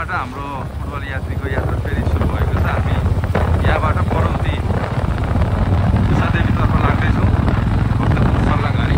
यहाँबाट हाम्रो फुटबल यात्रीको यात्रा फेरि सुरु भएको छ। हामी यहाँबाट परौती उषादेवीतर्फ लाग्दैछौँ भक्तपुर सल्लाह गाडी।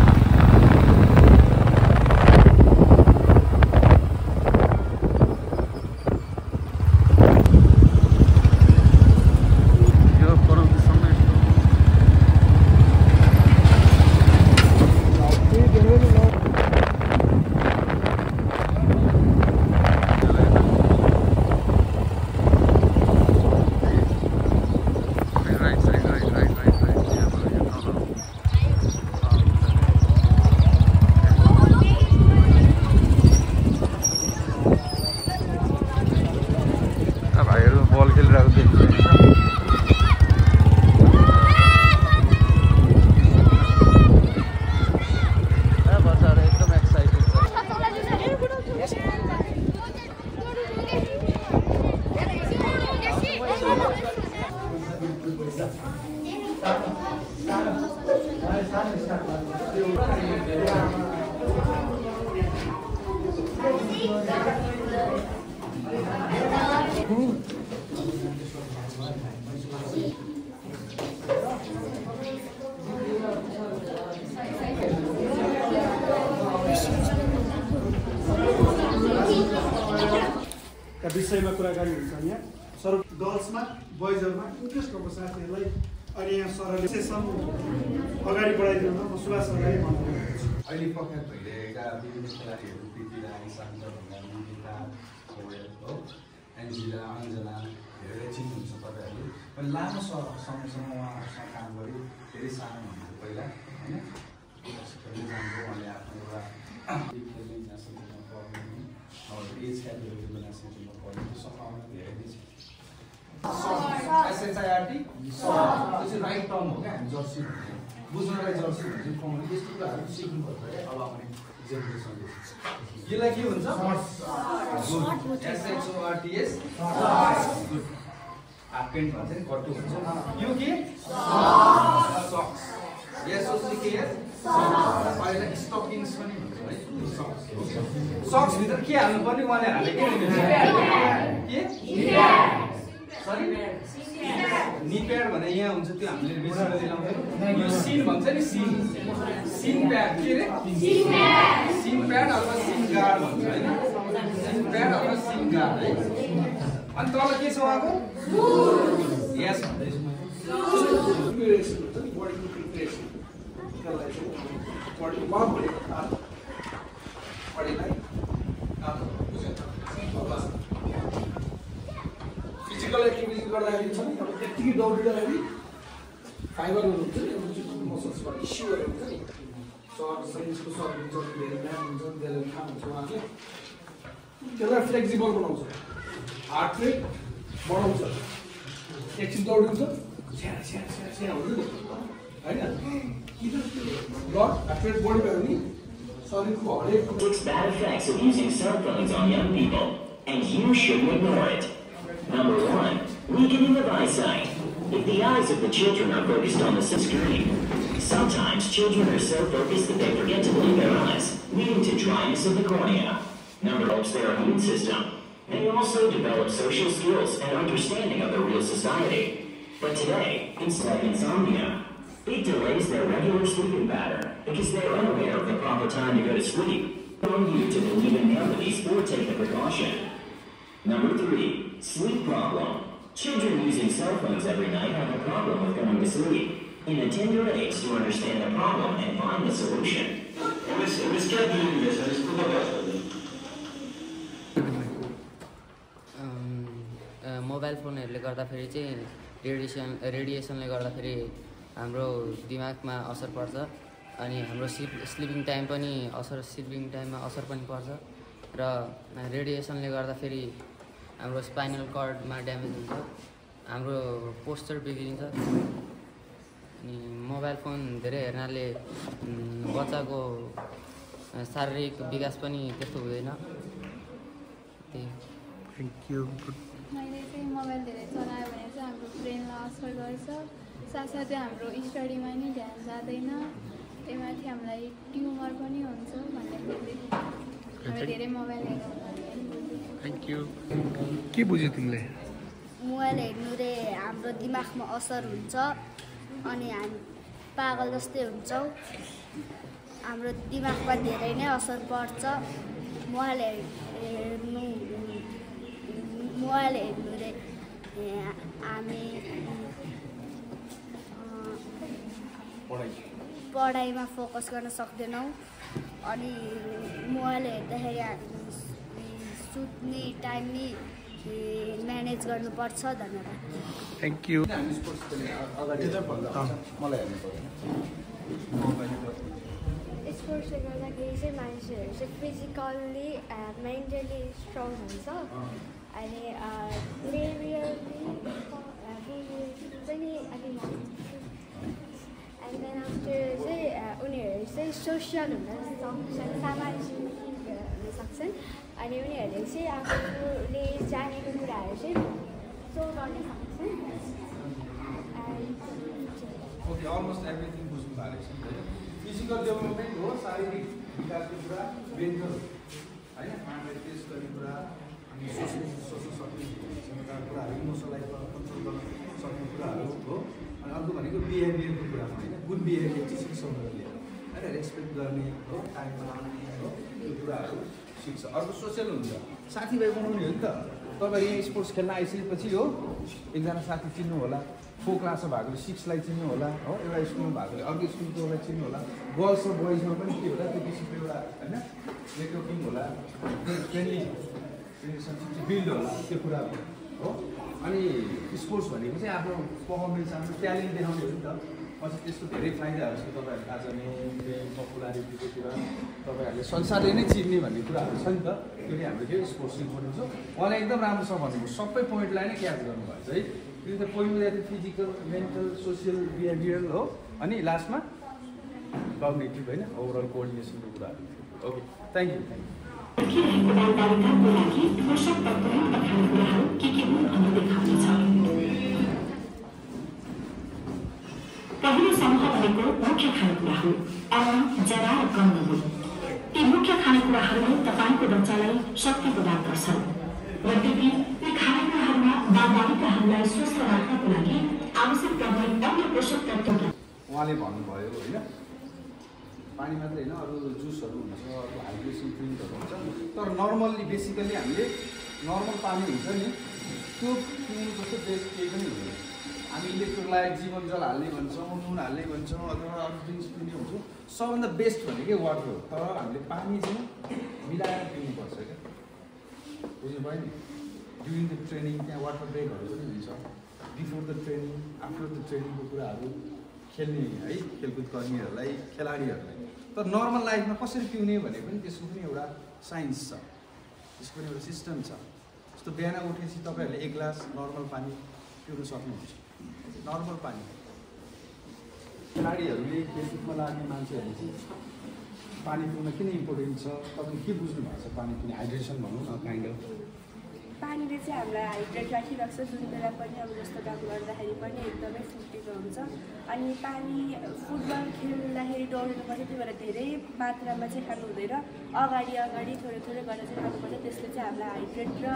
विषयमा कुराकानी हुन्छ। यहाँ सर गर्ल्समा बोइजहरूमा इन्ट्रेस्ट भएको साथीहरूलाई अहिले यहाँ सरले सेसन अगाडि बढाइदिनु म सुभाष सरलाई भन्छु। अहिले प्रख्यात भइरहेका विभिन्न खेलाडीहरू प्रीति राई, शान्ता ढुङ्गानी, गीता पौडेल हो, एन्जिला, अञ्जना धेरै चिन्नुहुन्छ तपाईँहरूले। मैले लामो समयसम्म उहाँहरूसँग काम गरेँ। धेरै सानो हुनुहुन्थ्यो पहिला होइन, जान्थ्यो उहाँले आफ्नो एउटा खेल्ने नेसनल टिममा पढ्नु एज क्याटेगोरीको नेसनल टिममा पढ्नु त्यो सम्भावना धेरै नै छ। SHIRT त्यो चाहिँ राइट टर्म हो क्या, हामी जर्सी बुझ्नलाई जर्सी भन्छ कमन। यस्तो कुराहरू सिक्नुपर्छ क्या अब आउने जेनेरेसनले। यसलाई के भन्छ? SHORTS good. हाफ पेन्ट भन्छ नि, कट्टु भन्छ। यो के? सक्स। SOCKS पहिला स्टकिङ्स पनि भन्छ है। सक्स भित्र के हाल्नु पर्ने उहाँले हाले के सरी नी प्याड भने यहाँ हुन्छ त्यो हामीले बेसिकली लाउँछौँ। यो सिन भन्छ नि, सिन प्याड के रे? सिन प्याड अथवा सिन गार्ड भन्छ हैन। सिन प्याड अथवा सिन गार्ड है। अनि तल के छ उहाँको? यस भन्दैछु म। प्रिपरेसन हुन्छ नि, बडीको प्रिपरेसन। त्यसलाई चाहिँ बडीको वार्म भनेको तातो। बडीलाई तातो बुझ्यो? फिजिकल एक्टिभिटी गर्दाखेरि छ नि, अब त्यतिकै दौडिँदाखेरि फाइबरहरू हुन्छ नि, मसल्सबाट टिस्युहरू हुन्छ नि, शरीरको सर्भ हुन्छ, धेरै म्याम हुन्छ, धेरै खाम हुन्छ। उहाँले त्यसलाई फ्लेक्सिबल बनाउँछ, हार्ट रेट बढाउँछ, एकछिन दौडिन्छ स्या स्या स्या स्या हुन्छ नि होइन। ब्लड हार्ट रेट बढी भयो भने शरीरको हरेक bad effects of using cell phones on young people, and you shouldn't ignore it. Number 1, weakening of eyesight. If the eyes of the children are focused on the screen, sometimes children are so focused that they forget to blink their eyes, leading to dryness of the cornea. Number helps their immune system. They also develop social skills and understanding of the real society. But today, instead of insomnia, it delays their regular sleeping pattern because they are unaware of the proper time to go to sleep. On you to believe in remedies or take the precaution. Number 3, sleep problem. Children using cell phones every night have a problem with going to sleep. In a tender age to understand the problem and find the solution. Mobile फोनहरूले गर्दाखेरि चाहिँ रेडिएसनले गर्दाखेरि हाम्रो दिमागमा असर पर्छ अनि हाम्रो स्लिपिङ टाइममा असर पनि पर्छ र रेडिएसनले गर्दाखेरि हाम्रो स्पाइनल कर्डमा ड्यामेज हुन्छ, हाम्रो पोस्चर बिग्रिन्छ। अनि मोबाइल फोन धेरै हेर्नाले बच्चाको शारीरिक विकास पनि त्यस्तो हुँदैन। Thank you. मैले चाहिँ मोबाइल धेरै चलायो भने चाहिँ हाम्रो ब्रेनलाई असर गर्छ, साथसाथै हाम्रो स्टडीमा नि ध्यान जाँदैन, त्यही माथि हामीलाई ट्युमर पनि हुन्छ भन्ने हामी धेरै मोबाइल हेर्नु। Thank you. के बुझ्यौ तिमीले? मोबाइल हेर्नुले हाम्रो दिमागमा असर हुन्छ अनि हामी पागल जस्तै हुन्छौँ। हाम्रो दिमागमा धेरै नै असर पर्छ। मोबाइल हेर्नुले हामी पढाइमा फोकस गर्न सक्दैनौँ अनि मोबाइल हेर्दाखेरि हामी सुत्ने टाइम नि म्यानेज गर्नुपर्छ। धन्यवाद। Thank you. हामी स्पोर्ट्स खेल्ने अगाडि मलाई हेर्नु पर्दैन। स्पोर्ट्सले गर्दाखेरि चाहिँ मान्छेहरू चाहिँ फिजिकल्ली मेन्टली स्ट्रङ हुन्छ अनि बिहेभियरली चाहिँ अलिक एन्ड देन आफ्टर चाहिँ उनीहरू चाहिँ सोसियल हुन सक्छन्, सामाजिक हुन सक्छन् अनि उनीहरूले चाहिँ आफूले जानेको कुराहरू चाहिँ सो गर्न सक्छन्। ओके, अलमोस्ट एभ्रिथिङ बुझ्नु भएको छ होइन। फिजिकल डेभलपमेन्ट हो, शारीरिक विकासको कुरा, मेन्टल होइन, माइन्डलाई टेस्ट गर्ने कुरा, अनि सोच्नु सक्ने क्षमताको कुराहरू, इमोसनलाई कन्ट्रोल गर्न सक्ने कुराहरू हो। अनि अर्को भनेको बिहेभियरको कुरामा होइन, गुड बिहेभियर चाहिँ सिक्छौँ हामीले होइन, रेस्पेक्ट गर्ने हो, टाइम बनाउने हो, त्यो कुराहरू सिक्छ। अर्को सोसियल हुन्छ, साथीभाइ बनाउने हो नि त। तपाईँ यहाँ स्पोर्ट्स खेल्न आइसकेपछि हो एकजना साथी चिन्नु होला, 4 क्लासमा भएकोले 6लाई चिन्नु होला हो, एउटा स्कुलमा भएकोले अर्को स्कुलकोलाई चिन्नु होला। गर्ल्स र बोइजमा पनि के होला, त्यो किसिमको एउटा होइन नेटवर्किङ होला, फ्रेन्डली रिलेसनसिप बिल्ड होला, त्यो कुरा हो। अनि स्पोर्ट्स भनेको चाहिँ आफ्नो पर्फर्मेन्स, आफ्नो ट्यालेन्ट देखाउने हो नि त। पछि त्यसको धेरै फाइदाहरू छ। तपाईँहरू आज नेम पपुलारिटीको कुरा, तपाईँहरूले संसारले नै चिन्ने भन्ने कुराहरू छ नि त। त्यो चाहिँ हाम्रो के स्पोर्ट्स इम्पोर्टेन्ट छ। उहाँले एकदम राम्रो छ भनेको सबै पोइन्टलाई नै क्याच गर्नुभएको छ है। त्यो त point physical, mental, social, behavioural हो अनि लास्टमा कग्निटिभ होइन, ओभरअल कोअर्डिनेसनको कुराहरू। Okay, thank you. पहिलो समूह भनेको मुख्य खानेकुरा हो। अन्न, जरा र गन्ध हो। ती मुख्य खानेकुराहरूले तपाईँको बच्चालाई शक्ति प्रदान गर्छन्। यद्यपि ती खानेकुराहरूमा बालबालिकाहरूलाई स्वस्थ राख्नको लागि आवश्यक पर्ने अन्य पोषक तत्त्व उहाँले भन्नुभयो होइन, पानी मात्रै होइन, अरू जुसहरू हुन्छ, अरू हाइड्रेसन ड्रिङ्कहरू हुन्छ। तर नर्मल्ली बेसिकल्ली हामीले नर्मल पानी हुन्छ नि, त्यो पिउनु जस्तो बेस्ट केही पनि हुँदैन। हामी इलेक्ट्रोलाइट, जीवन जल हाल्ने भन्छौँ, नुन हाल्ने भन्छौँ, अथवा अरू ड्रिङ्क्स पिउने हुन्छौँ। सबभन्दा बेस्ट भनेकै वाटर हो। तर हामीले पानी चाहिँ मिलाएर पिउनुपर्छ क्या, बुझ्नुभयो नि। ड्युरिङ द ट्रेनिङ त्यहाँ वाटर ब्रेकहरू पनि हुन्छ। Before the training, after the ट्रेनिङको कुराहरू खेल्ने है, खेलकुद कर्मीहरूलाई, खेलाडीहरूलाई। तर नर्मल लाइफमा कसरी पिउने भने पनि त्यसको पनि एउटा साइन्स छ, त्यसको पनि एउटा सिस्टम छ। जस्तो बिहान उठेपछि तपाईँहरूले 1 ग्लास नर्मल पानी पिउनु सक्नुहुन्छ, नर्मल पानी। खेलाडीहरूले, खेलकुदमा लाग्ने मान्छेहरूले चाहिँ पानी पिउन किन इम्पोर्टेन्ट छ, तपाईँले के बुझ्नु भएको छ पानी पिउने? हाइड्रेसन भनौँ न, काइन्ड अफ पानीले चाहिँ हामीलाई हाइड्रेट राखिराख्छ। जुन बेला पनि अब जस्तो काम गर्दाखेरि पनि एकदमै फुर्तिलो हुन्छ। अनि पानी फुटबल खेल्दाखेरि दौडिनुपर्छ, त्यही भएर धेरै मात्रामा चाहिँ खानु हुँदैन। अगाडि थोरै थोरै गरेर चाहिँ खानुपर्छ। त्यसले चाहिँ हामीलाई हाइड्रेट र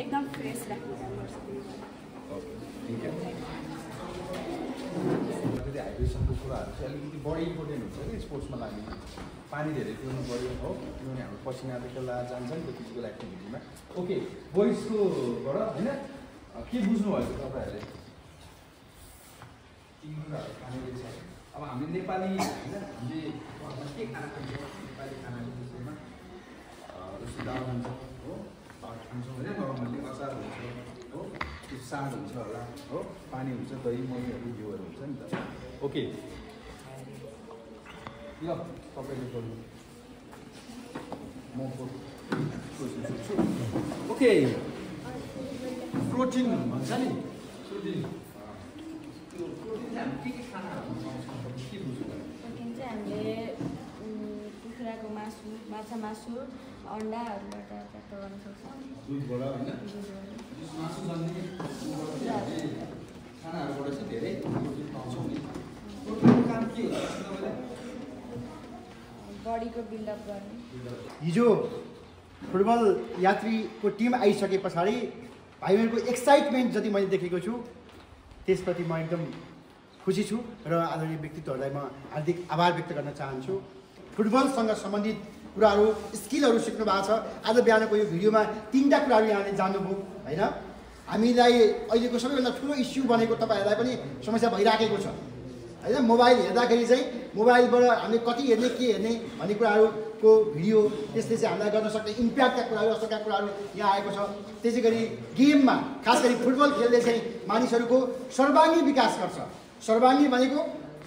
एकदम फ्रेस राख्ने काम गर्छ। हाइड्रेसनको कुराहरू चाहिँ अलिकति बढी इम्पोर्टेन्ट हुन्छ कि स्पोर्ट्समा लाग्ने। पानी धेरै पिउनु पऱ्यो हो, किनभने हाम्रो पसिना बेला जान्छ नि त्यो फिजिकल एक्टिभिटीमा। ओके, बोइजकोबाट होइन के बुझ्नुभएको छ तपाईँहरूले? ती कुराहरू खाने छ। अब हामी नेपाली होइन, हामीले के खाना खान्छौँ नेपाली खानाको विषयमा? जस्तो दाल खान्छौँ हो, भात खान्छौँ होइन, नर्मल्ली अचार हुन्छ हो, त्यो साग हुन्छ होला हो, पानी हुन्छ, दही महीहरू घिउहरू हुन्छ नि त। ओके, ल तपाईँले बोल्नु, म क्वेसन सोध्छु। ओके, प्रोटिन भन्छ नि, प्रोटिन त्यो प्रोटिन चाहिँ हामी के खानाहरू पाउँछौँ, के बुझ्नु? प्रोटिन चाहिँ हामीले कुखुराको मासु, माछा मासु, अन्डाहरूबाट प्राप्त गर्न सक्छौँ। दुधबाट होइन, मासु जन्ने खानाहरूबाट चाहिँ धेरै प्रोटिन पाउँछौँ नि। प्रोटिनको काम के हो तपाईँलाई? बडीको बिल्डअप गर्ने। हिजो फुटबल यात्रीको टिम आइसके पछाडि भाइबहिनीको एक्साइटमेन्ट जति मैले देखेको छु त्यसप्रति म एकदम खुसी छु र आदरणीय व्यक्तित्वहरूलाई म हार्दिक आभार व्यक्त गर्न चाहन्छु। फुटबलसँग सम्बन्धित कुराहरू स्किलहरू सिक्नु भएको छ। आज बिहानको यो भिडियोमा 3टा कुराहरू यहाँले जान्नुभयो होइन। हामीलाई अहिलेको सबैभन्दा ठुलो इस्यु बनेको तपाईँहरूलाई पनि समस्या भइराखेको छ होइन। मोबाइल हेर्दाखेरि चाहिँ मोबाइलबाट हामीले कति हेर्ने के हेर्ने भन्ने कुराहरूको भिडियो त्यसले चाहिँ हामीलाई गर्न सक्ने इम्प्याक्टका कुराहरू असरका कुराहरू यहाँ आएको छ। त्यसै गरी गेममा खास गरी फुटबल खेलले चाहिँ मानिसहरूको सर्वाङ्गीण विकास गर्छ। सर्वाङ्गीण भनेको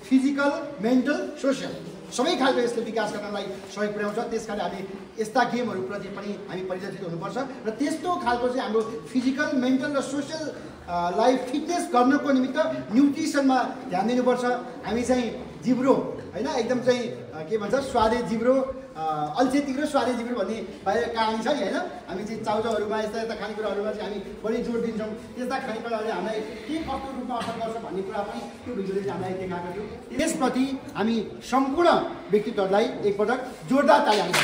फिजिकल मेन्टल सोसियल सबै खालको यसले विकास गर्नलाई सहयोग पुर्याउँछ। त्यस कारण हामी यस्ता गेमहरूप्रति पनि हामी परिचित हुनुपर्छ र त्यस्तो खालको चाहिँ हाम्रो फिजिकल मेन्टल र सोसियल लाइफ फिटनेस गर्नको निमित्त न्युट्रिसनमा ध्यान दिनुपर्छ। हामी चाहिँ जिब्रो होइन एकदम चाहिँ के भन्छ स्वादे जिब्रो अल्छे तिग्रो स्वादे जिब्रो भन्ने बाहिर कहानी छ नि होइन। हामी चाहिँ चाउचाउहरूमा यस्ता यस्ता खानेकुराहरूमा चाहिँ हामी बढी जोड दिन्छौँ। त्यस्ता खानेकुराहरूले हामीलाई के कस्तो रूपमा असर गर्छ भन्ने कुरा पनि त्यो भिडियोले चाहिँ हामीलाई देखाएको थियो। त्यसप्रति हामी सम्पूर्ण व्यक्तित्वहरूलाई एकपटक जोरदार ताली हामी दिन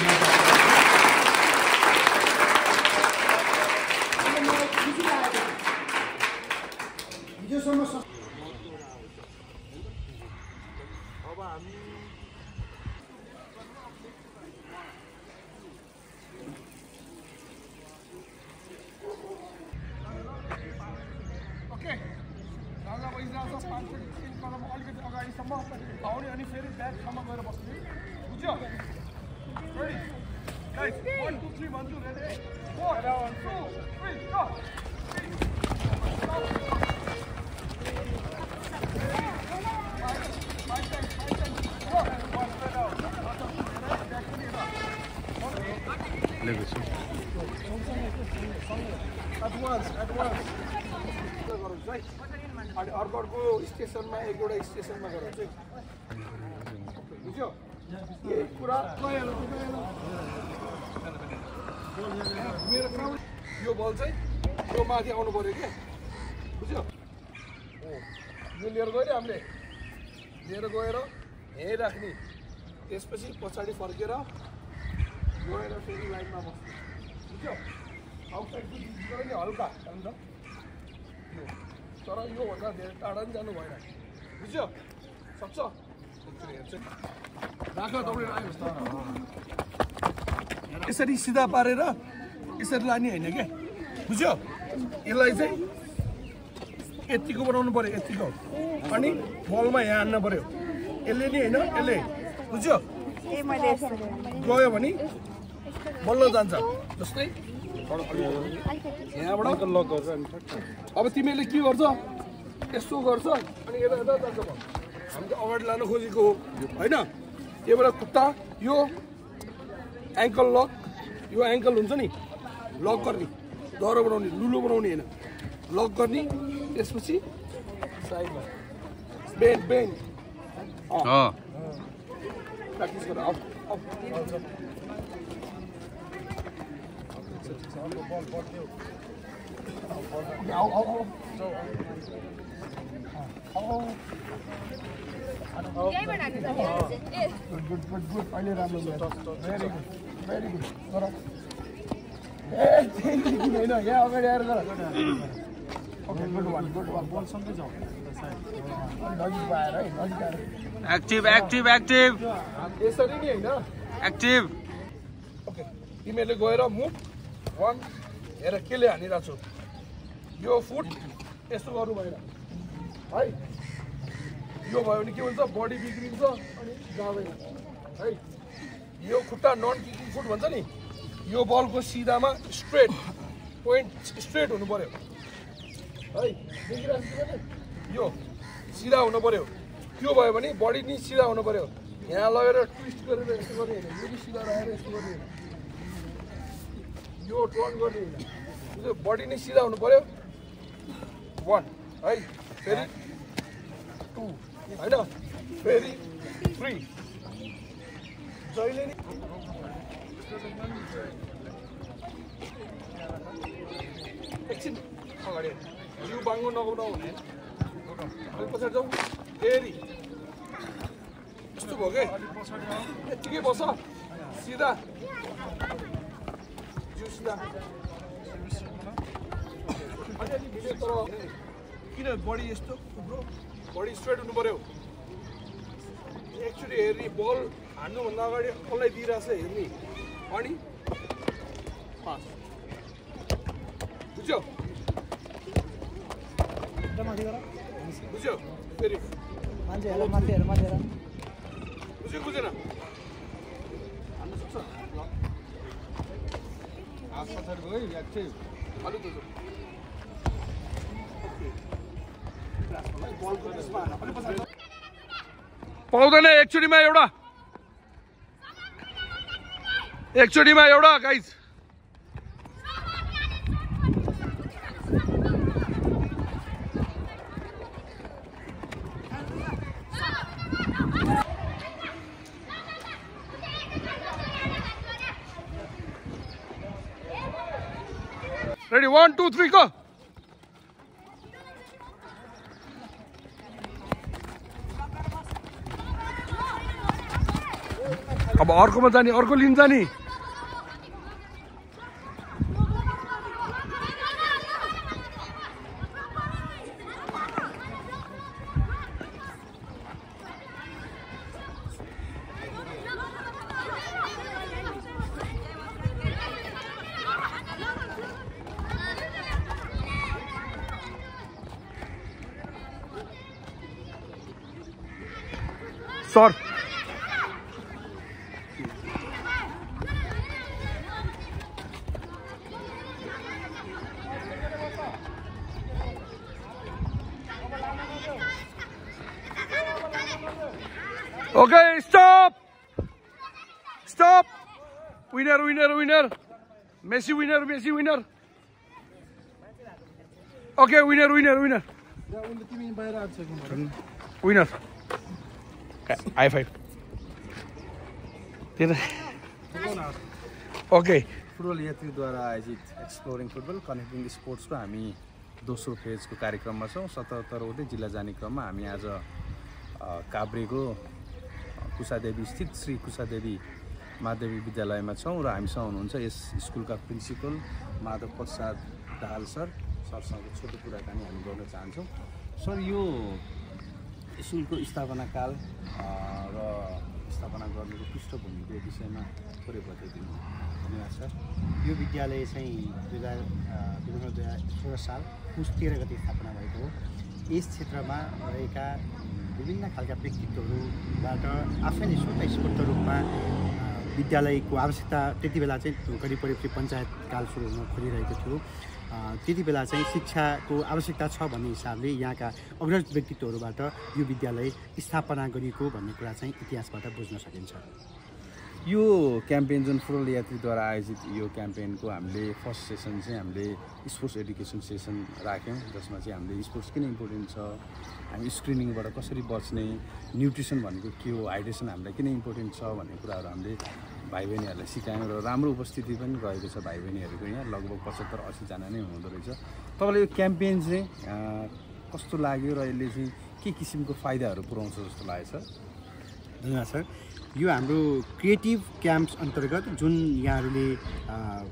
हिजोसम्म अलिकति अगाडिसम्म आउने अनि फेरि ब्याकसम्म गएर बस्ने बुझ्यो। रेडी गाइस 1 2 3 भन्छु रेडी 4 2 3 गो। अनि अर्को स्टेसनमा एउटा स्टेसनमा गएर चाहिँ बुझ्यो। यही कुरा मेरो काम यो बल चाहिँ यो माथि आउनु पर्यो क्या बुझ्यो। यो लिएर गयो नि हामीले लिएर गएर यहीँ राख्ने त्यसपछि पछाडि फर्केर गएर फेरि लाइनमा बस्ने बुझ्यो। आउटसाइड नि हल्का अन्त तर योभन्दा धेरै टाढा पनि जानु भएन बुझ्यो। सक्छ राख दौडेर आयोस् त यसरी सिधा पारेर यसरी लाने होइन क्या बुझ्यो। यसलाई चाहिँ यतिको बनाउनु पर्यो यतिको अनि बलमा यहाँ हान्न पर्यो यसले नि होइन यसले बुझ्यो। गयो भने बल्ल जान्छ जस्तै यहाँबाट लक गर्छ। अब तिमीले के गर्छ यस्तो गर्छ अनि यता यता जान्छ बल। हामी त अगाडि लानु खोजेको हो होइन। त्यहीबाट खुट्टा यो एङ्कल लक यो एङ्कल हुन्छ नि लक गर्ने डह्रो बनाउने लुलो बनाउने होइन लक गर्ने त्यसपछि साइडमा बेन्ड बेन्ड प्र्याक्टिस गर। गुड अहिले राम्रो भेरी गुड तर होइन यहाँ अगाडि आएर गर। ओके गुड वान बलसँगै जाउँ नजिक आएर है नजिक आएर एक्टिभ एक्टिभ एक्टिभ यसरी नि होइन एक्टिभ। ओके तिमीहरूले गएर मुभ 1 हेर केले हानिरहेको छु यो फुट यस्तो गर्नु भएन है। यो भयो भने के हुन्छ बडी बिग्रिन्छ अनि जाँदैन है। यो खुट्टा नन किकिङ फुट भन्छ नि यो बलको सिधामा स्ट्रेट पोइन्ट स्ट्रेट हुनु पर्यो है। देखिरहेको यो सिधा हुनु पर्यो। त्यो भयो भने बडी नि सिधा हुनु पर्यो। यहाँ लगेर ट्विस्ट गरेर यस्तो गर्ने होइन यो सिधा राखेर यस्तो गर्ने होइन यो टर्न गर्ने होइन बडी नै सिधा हुनु पर्यो। 1 है फेरि 2 होइन फेरि 3 जहिले नि एकछिन अगाडि जिउ बाङ्गो नगुनाउ भने अलिक पछाडि जाउँ फेरि यस्तो भयो कि यत्तिकै बस सिधा अलिअलि भिडियो तर किन बडी यस्तो ब्रो बडी स्ट्रेट हुनु पर्यो एक्चुअली हेर्ने बल हान्नुभन्दा अगाडि कसलाई दिइरहेछ हेर्ने अनि पास बुझ्यो बुझ्यो फेरि मान्छेहरू बुझ्यो बुझेन हान्न सक्छ हात पछाडि गयो एकछिन अलि त पाउँदैन एकचोटिमा एउटा गाइज रेडी 1 2 3 go अब अर्कोमा जाने अर्को लिन्छ नि sir Okay, stop! Stop! Winner, winner, winner! Messi winner, Messi winner! Okay, winner, winner, winner! Winner! High five! Okay. Football यात्रीद्वारा आयोजित एक्सप्लोरिङ फुटबल कनेक्टिङ स्पोर्ट्सको हामी दोस्रो फेजको कार्यक्रममा छौँ। 77 वटै जिल्ला जाने क्रममा हामी आज काभ्रेको कुसादेवी स्थित श्री कुसादेवी माध्यमिक विद्यालयमा छौँ र हामीसँग हुनुहुन्छ यस स्कुलका प्रिन्सिपल माधव प्रसाद दाहाल सरसँग छोटो कुराकानी हामी गर्न चाहन्छौँ। सर, यो स्कुलको स्थापना काल र स्थापना गर्नुको पृष्ठभूमिको विषयमा थोरै बताइदिनु धन्यवाद सर। यो विद्यालय चाहिँ 2016 साल पुस 13 गते स्थापना भएको हो। यस क्षेत्रमा रहेका विभिन्न खालका व्यक्तित्वहरूबाट आफै नै स्वतः स्फूर्त रूपमा विद्यालयको आवश्यकता त्यति बेला चाहिँ करिब पञ्चायत काल सुरु हुन खोजिरहेको थियो। त्यति बेला चाहिँ शिक्षाको आवश्यकता छ भन्ने हिसाबले यहाँका अग्रज व्यक्तित्वहरूबाट यो विद्यालय स्थापना गरिएको भन्ने कुरा चाहिँ इतिहासबाट बुझ्न सकिन्छ। यो क्याम्पेन जुन फुटबल यात्रीद्वारा आयोजित यो क्याम्पेनको हामीले फर्स्ट सेसन चाहिँ हामीले स्पोर्ट्स एडुकेसन सेसन राख्यौँ, जसमा चाहिँ हामीले स्पोर्ट्स किन इम्पोर्टेन्ट छ, हामी स्क्रिनिङबाट कसरी बच्ने, न्युट्रिसन भनेको के हो, हाइड्रेसन हामीलाई किन इम्पोर्टेन्ट छ भन्ने कुराहरू हामीले भाइ बहिनीहरूलाई सिकायौँ र राम्रो उपस्थिति पनि रहेको छ भाइ बहिनीहरूको। यहाँ लगभग 75-80 जना नै हुँदो रहेछ। तपाईँलाई यो क्याम्पेन चाहिँ कस्तो लाग्यो र यसले चाहिँ के किसिमको फाइदाहरू पुऱ्याउँछ जस्तो लागेको छ? धन्यवाद सर। यो हाम्रो क्रिएटिभ क्याम्प्स अन्तर्गत जुन यहाँहरूले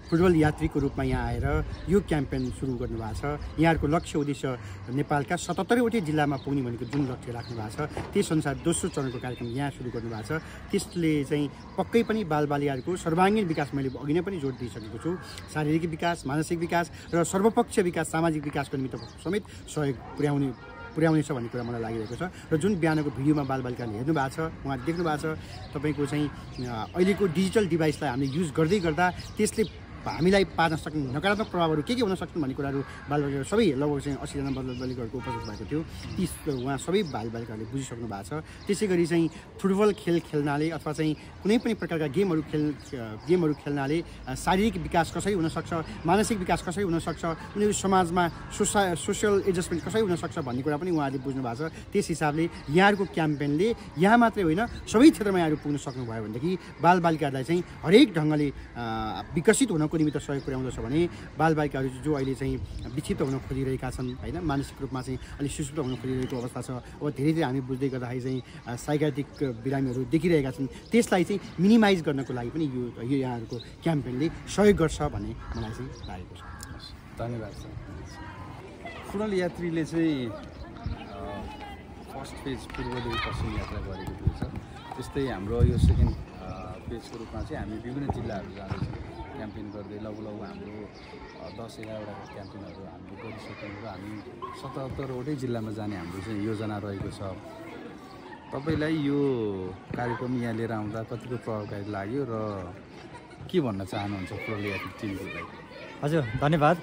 फुटबल यात्रीको रूपमा यहाँ आएर यो क्याम्पेन सुरु गर्नुभएको छ, यहाँहरूको लक्ष्य उद्देश्य नेपालका 77 वटै जिल्लामा पुग्ने भनेको जुन लक्ष्य राख्नु भएको छ त्यसअनुसार दोस्रो चरणको कार्यक्रम यहाँ सुरु गर्नुभएको छ। त्यसले चाहिँ पक्कै पनि बालबालिकाहरूको सर्वाङ्गीण विकास, मैले अघि नै पनि जोड दिइसकेको छु, शारीरिक विकास, मानसिक विकास र सर्वपक्षीय विकास, सामाजिक विकासको निमित्त समेत सहयोग पुर्याउनेछ भन्ने कुरा मलाई लागिरहेको छ। र जुन बिहानको भिडियोमा बालबालिकाले हेर्नु भएको छ, उहाँले देख्नु भएको छ, तपाईँको चाहिँ अहिलेको डिजिटल डिभाइसलाई हामीले युज गर्दै गर्दा त्यसले हामीलाई पार्न सक्ने नकारात्मक प्रभावहरू के हुन सक्छन् भन्ने कुराहरू बालबालिकाहरू सबै लगभग चाहिँ 80 जना बालबालिकाहरूको उपस्थित भएको थियो। ती उहाँ सबै बालबालिकाहरूले बुझिसक्नु भएको छ। त्यसै गरी चाहिँ फुटबल खेल्नाले अथवा चाहिँ कुनै पनि प्रकारका गेमहरू खेल्नाले शारीरिक विकास कसरी हुनसक्छ, मानसिक विकास कसरी हुनसक्छ, उनीहरू समाजमा सोसियल एडजस्टमेन्ट कसरी हुनसक्छ भन्ने कुरा पनि उहाँहरूले बुझ्नु भएको छ। त्यस हिसाबले यहाँहरूको क्याम्पेनले यहाँ मात्रै होइन सबै क्षेत्रमा यहाँहरू पुग्न सक्नुभयो भनेदेखि बालबालिकाहरूलाई चाहिँ हरेक ढङ्गले विकसित हुनको खेलको निमित्त सहयोग पुर्याउँदछ भने बालबालिकाहरू जो अहिले चाहिँ विक्षिप्त हुन खोजिरहेका छन् होइन, मानसिक रूपमा चाहिँ अलिक सुस्त हुन खोजिरहेको अवस्था छ। अब धेरै धेरै हामी बुझ्दै गर्दाखेरि चाहिँ साइकाट्रिक बिरामीहरू देखिरहेका छन्। त्यसलाई चाहिँ मिनिमाइज गर्नको लागि पनि यो यहाँहरूको क्याम्पेनले सहयोग गर्छ भन्ने मलाई चाहिँ लागेको छ। धन्यवाद सर। फुटबल यात्रीले चाहिँ फर्स्ट फेज पूर्वदेखि पश्चिम यात्रा गरेको थियो सर। त्यस्तै हाम्रो यो सेकेन्ड फेजको रूपमा चाहिँ हामी विभिन्न जिल्लाहरू जाँदैछौँ क्याम्पेन गर्दै। लगभग हाम्रो 10-11वटा क्याम्पेनहरू हामीले गरिसक्यौँ र हामी 77वटै जिल्लामा जाने हाम्रो चाहिँ योजना रहेको छ। तपाईँलाई यो कार्यक्रम यहाँ लिएर आउँदा कतिको प्रभावकारी लाग्यो र के भन्न चाहनुहुन्छ फुटबल यात्री टिमको लागि? हजुर धन्यवाद।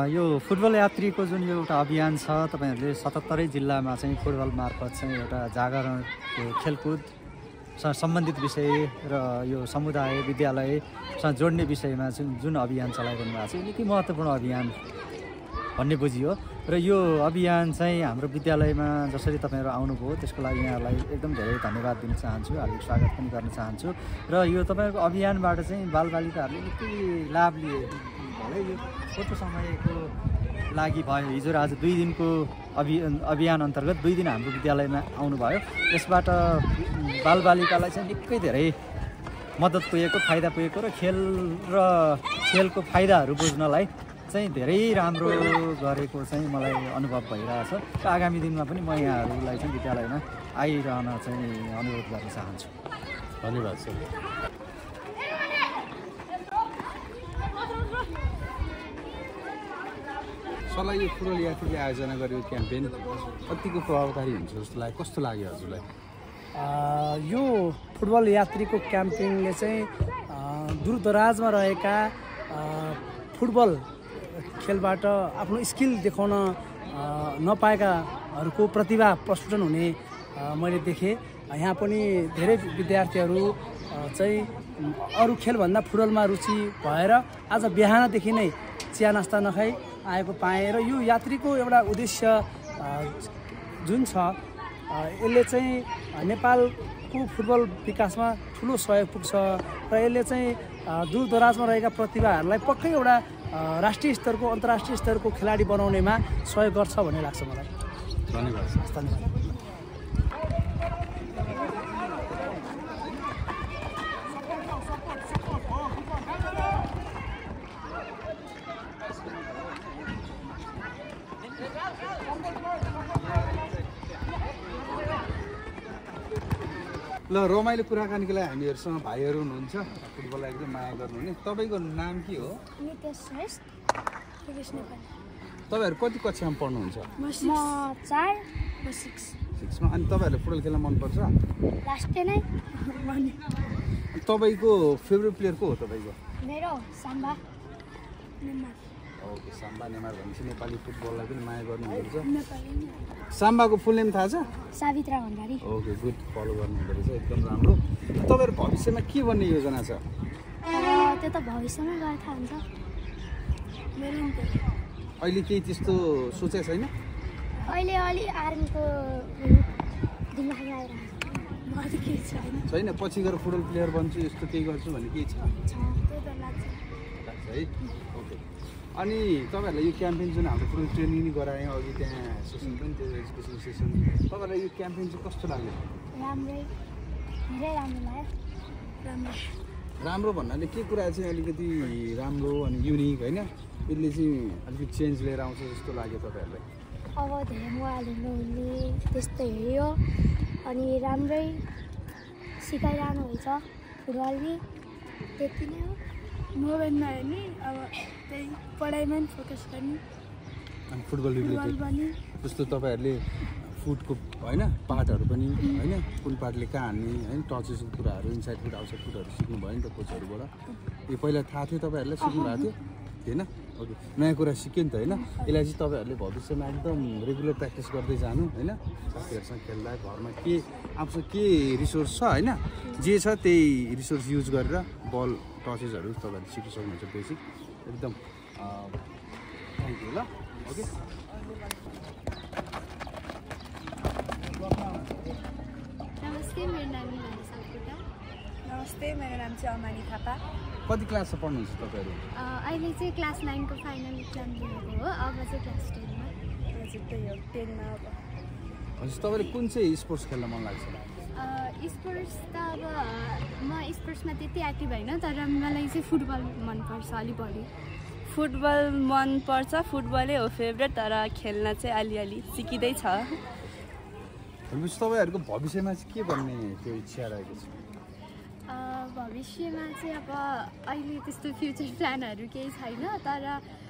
यो फुटबल यात्रीको जुन यो एउटा अभियान छ, तपाईँहरूले 77 जिल्लामा चाहिँ फुटबल मार्फत चाहिँ एउटा जागरण खेलकुदसँग सम्बन्धित विषय र यो समुदाय विद्यालयसँग जोड्ने विषयमा जुन अभियान चलाइरहनु भएको छ, यो निकै महत्त्वपूर्ण अभियान भन्ने बुझियो। र यो अभियान चाहिँ हाम्रो विद्यालयमा जसरी तपाईँहरू आउनुभयो त्यसको लागि यहाँलाई एकदम धेरै धन्यवाद दिन चाहन्छु, हार्दिक स्वागत पनि गर्न चाहन्छु। र यो तपाईँहरूको अभियानबाट चाहिँ बालबालिकाहरूले निकै लाभ लिए। भलै यो छोटो समयको लागि भयो, हिजो र आज 2 दिनको अभियान अन्तर्गत 2 दिन हाम्रो विद्यालयमा आउनुभयो। यसबाट बालबालिकालाई चाहिँ निकै धेरै मद्दत पुगेको, फाइदा पुगेको र खेलको फाइदाहरू बुझ्नलाई चाहिँ धेरै राम्रो गरेको चाहिँ मलाई अनुभव भइरहेछ। र आगामी दिनमा पनि म यहाँहरूलाई चाहिँ विद्यालयमा आइरहन चाहिँ अनुरोध गर्न चाहन्छु। धन्यवाद सर। सरलाई यो फुटबल यात्रीले आयोजना गरेको क्याम्पेन कतिको प्रभावकारी हुन्छ जस्तो लाग्यो, कस्तो लाग्यो हजुरलाई? यो फुटबल यात्रीको क्याम्पेनले चाहिँ दूरदराजमा रहेका फुटबल खेलबाट आफ्नो स्किल देखाउन नपाएकाहरूको प्रतिभा प्रस्फुटन हुने मैले देखेँ। यहाँ पनि धेरै विद्यार्थीहरू चाहिँ अरू खेलभन्दा फुटबलमा रुचि भएर आज बिहानदेखि नै चिया नास्ता नखाई आएको पाएँ। र यो यात्रीको एउटा उद्देश्य जुन छ यसले चाहिँ नेपालको फुटबल विकासमा ठुलो सहयोग पुग्छ र यसले चाहिँ दूरदराजमा रहेका प्रतिभाहरूलाई पक्कै एउटा राष्ट्रिय स्तरको अन्तर्राष्ट्रिय स्तरको खेलाडी बनाउनेमा सहयोग गर्छ भन्ने लाग्छ मलाई। धन्यवाद। धन्यवाद। ल रमाइलो कुराकानीको लागि हामीहरूसँग भाइहरू हुनुहुन्छ, फुटबललाई एकदम माया गर्नुहुने। तपाईँको नाम के हो? नितेश श्रेष्ठ, योगेश नेपाली। तपाईँहरू कति कक्षामा पढ्नुहुन्छ? म 4 म 6मा। अनि तपाईँहरूले फुटबल खेल्न मनपर्छ? लास्ट नै भने। तपाईँको फेभरेट प्लेयर को हो तपाईँको? मेरो Samba Neymar. Okay, Samba Neymar भनेपछि नेपाली फुटबललाई पनि माया गर्नुहुन्छ। नेपाली। साम्बाको फुल नेम थाहा छ? Savitra Bhandari. Okay, good, follow गर्नुहुँदो रहेछ, एकदम राम्रो। तपाईँहरू भविष्यमा के भन्ने योजना छ? त्यो त भविष्यमा गएर थाहा हुन्छ। मेरो अहिले केही त्यस्तो सोचेको छैन? अहिले अलि आर्मीको दिमागमा आइरहेको छैन? पछि गएर फुटबल प्लेयर बन्छु यस्तो केही गर्छु भन्ने केही छ? त्यो त लाग्छ है। ओके, अनि तपाईँहरूलाई यो क्याम्पेन जुन हाम्रो फुटबल ट्रेनिङ गरायौँ अघि, त्यहाँ सेसन पनि थियो, एजुकेसन सेसन, तपाईँहरूलाई यो क्याम्पेन चाहिँ कस्तो लाग्यो? राम्रै, धेरै राम्रो लाग्यो। राम्रो भन्नाले के कुरा चाहिँ अलिकति राम्रो अनि युनिक होइन, यसले चाहिँ अलिकति चेन्ज लिएर आउँछ जस्तो लाग्यो तपाईँहरूलाई? अब धेरै मोबाइलहरू नहुने त्यस्तो हेऱ्यो अनि राम्रै सिकाइरहनु हुन्छ फुटबल नि, त्यति नै हो। मोबाइलमा हेर्ने, अब त्यही पढाइमा पनि फोकस गर्ने अनि फुटबल रिलेटेड जस्तो तपाईँहरूले फुटको होइन पार्टहरू पनि होइन, कुन पार्टले कहाँ हान्ने होइन, टचेसको कुराहरू, इनसाइड फुट आउटसाइड फुटहरू सिक्नुभयो नि त कोचहरूबाट? यो पहिला थाहा थियो तपाईँहरूलाई, सिक्नु भएको थियो थिएन? ओके, नयाँ कुरा सिक्यो नि त होइन। यसलाई चाहिँ तपाईँहरूले भविष्यमा एकदम रेगुलर प्र्याक्टिस गर्दै जानु होइन, साथीहरूसँग खेल्दा घरमा के आफूसँग के रिसोर्स छ होइन, जे छ त्यही रिसोर्स युज गरेर बल टचेसहरू तपाईँहरूले सिक्न सक्नुहुन्छ बेसिक एकदम। Thank you. ल ओके, नमस्ते, मेरो नाम निना सापकोटा। म नमस्ते, मेरो नाम चाहिँ अमानी थापा। कति क्लासमा पढ्नुहुन्छ तपाईँहरू? अहिले चाहिँ क्लास 9 को फाइनल एक्जाम दिएको हो, अब चाहिँ क्लास 10 मा। हजुर, त्यही हो, 10 मा अब। हजुर, तपाईँले कुन चाहिँ स्पोर्ट्स खेल्न मन लाग्छ? स्पोर्ट्स त अब म स्पोर्ट्समा त्यति एक्टिभ होइन, तर मलाई चाहिँ फुटबल मनपर्छ अलि बढी। फुटबल मनपर्छ, फुटबलै हो फेभरेट, तर खेल्न चाहिँ अलिअलि सिकिँदैछ। भनेपछि तपाईँहरूको भविष्यमा चाहिँ के भन्ने त्यो इच्छा रहेको छ? भविष्यमा चाहिँ अब अहिले त्यस्तो फ्युचर प्लानहरू केही छैन, तर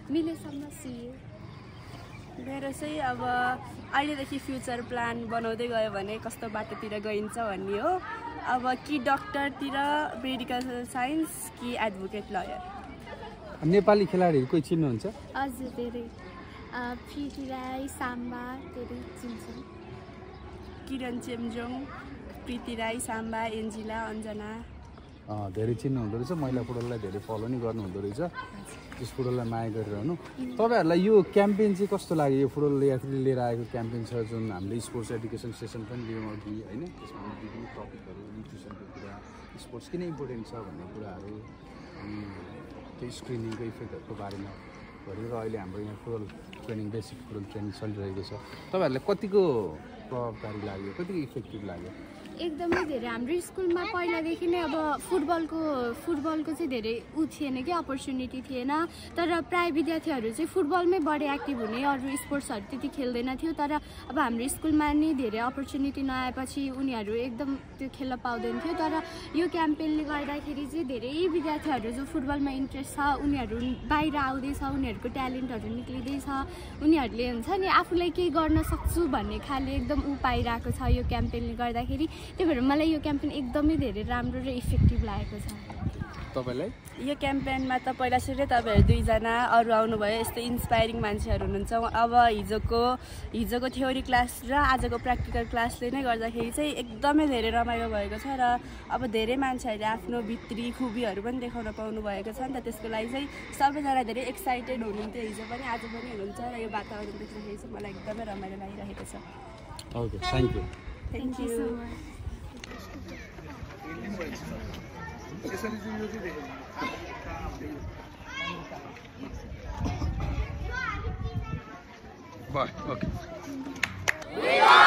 मिलेसम्म सिए। मेरो चाहिँ अब अहिलेदेखि फ्युचर प्लान बनाउँदै गयो भने कस्तो बाटोतिर गइन्छ भन्ने हो। अब कि डक्टरतिर, मेडिकल साइन्स कि एडभोकेट लयर। नेपाली खेलाडीहरू कोही चिन्नुहुन्छ? हजुर, धेरै प्रीति राई, साम्बा धेरै चिन्छन्। किरण चेम्जोङ, प्रीति राई, साम्बा, एन्जिला, अञ्जना धेरै चिन्नु हुँदो रहेछ। महिला फुटबललाई धेरै फलो नि गर्नु हुँदो रहेछ, त्यस फुटबललाई माया गरिरहनु। तपाईँहरूलाई यो क्याम्पेन चाहिँ कस्तो लाग्यो? यो फुटबल यात्रीले लिएर आएको क्याम्पेन छ, जुन हामीले स्पोर्ट्स एडुकेसन सेसन पनि लियौँ अघि होइन, त्यसमा विभिन्न टपिकहरू, न्युट्रिसनको कुरा, स्पोर्ट्स किन इम्पोर्टेन्ट छ भन्ने कुराहरू, अनि त्यो स्क्रिनिङको इफेक्टहरूको बारेमा गरेर अहिले हाम्रो यहाँ football training, basic football training चलिरहेको छ। तपाईँहरूलाई कतिको प्रभावकारी लाग्यो, कतिको इफेक्टिभ लाग्यो? एकदमै धेरै। हाम्रो स्कुलमा पहिलादेखि नै अब फुटबलको चाहिँ धेरै थिएन कि, अपर्च्युनिटी थिएन, तर प्राय विद्यार्थीहरू चाहिँ फुटबलमै बढी एक्टिभ हुने, अरू स्पोर्ट्सहरू त्यति खेल्दैन थियो। तर अब हाम्रो स्कुलमा नि धेरै अपर्च्युनिटी नआएपछि उनीहरू एकदम त्यो खेल्न पाउँदैन थियो। तर यो क्याम्पेनले गर्दाखेरि चाहिँ धेरै विद्यार्थीहरू जो फुटबलमा इन्ट्रेस्ट छ उनीहरू बाहिर आउँदैछ, उनीहरूको ट्यालेन्टहरू निक्लिँदैछ, उनीहरूले हुन्छ नि आफूलाई केही गर्न सक्छु भन्ने खाले एकदम पाइरहेको छ यो क्याम्पेनले गर्दाखेरि। त्यही भएर मलाई यो क्याम्पेन एकदमै धेरै राम्रो र इफेक्टिभ लागेको छ। तपाईँलाई यो क्याम्पेनमा त पहिला सुरु तपाईँहरू दुईजना अरू आउनुभयो, यस्तो इन्सपायरिङ मान्छेहरू हुनुहुन्छ। अब हिजोको थ्योरी क्लास र आजको प्र्याक्टिकल क्लासले नै गर्दाखेरि चाहिँ एकदमै धेरै रमाइलो भएको छ र अब धेरै मान्छेहरूले आफ्नो भित्री खुबीहरू पनि देखाउन पाउनु भएको छ नि त। त्यसको लागि चाहिँ सबैजना धेरै एक्साइटेड हुनुहुन्थ्यो, हिजो पनि आज पनि हुनुहुन्छ र यो वातावरण देख्दाखेरि चाहिँ मलाई एकदमै रमाइलो लागिरहेको छ। Okay, thank you. Thank you. Bye. Okay. We are